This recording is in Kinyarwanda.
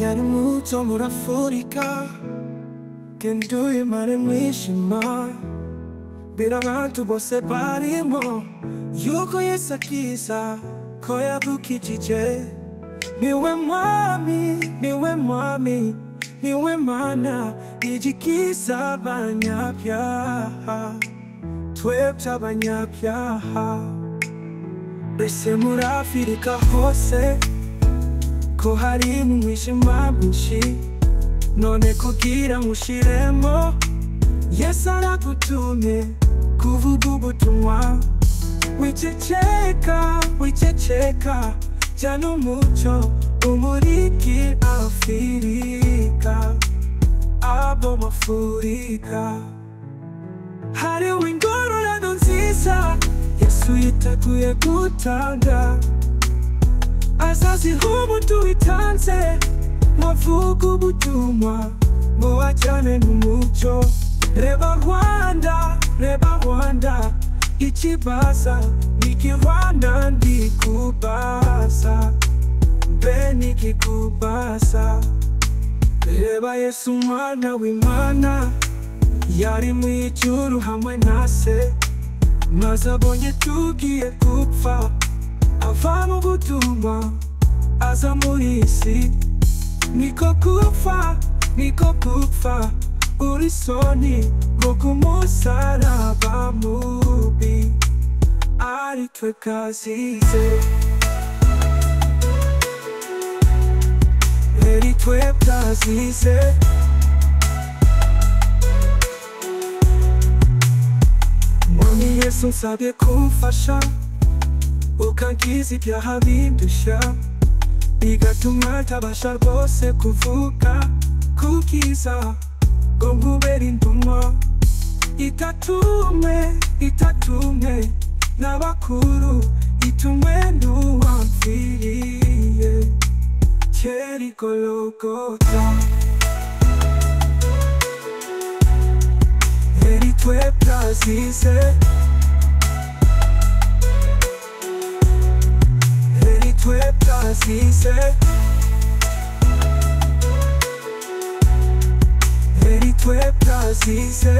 yari muto muri Afurika kenduye mare mwishima bira abantu bose barimo yuko Yesu akiza ko yadukijije niwe mwami niwe mana igikiza abanyabyaha twebwe abanyabyaha mbese muri Afurika hose ko hari umwijima mwinshi none kugira mushiremo Yesu aragutumye kuvuga ubutumwa wiceceka jana umuco umurikira Afurika abo mafurika hariho ingororano nziza Yesu yiteguye gutanga azaziha umuntu witanze muvuga ubutumwa ngo wajyane n'umuco reba Rwanda ikibaza nikirwanda ndikubaza mbe nikikubaza reba Yesu umwana w'Imana yari mu ijuru hamwe na se maze abonye tugiye gupfa ava mu butumwa aza muri isi niko gupfa uri soni ngo kumusaraba mubi ari twe kazize eri twe kazize mwami Yesu nsabye kumfasha ukankiza ibyaha bindusha bigatuma ntabasha rwose kuvuga kukiza ngo nkubere intumwa itatumwe n'abakuru itumwe n'uwamfiriye kera i Gologota eri twe kazize eri twe kazize eri twe kazize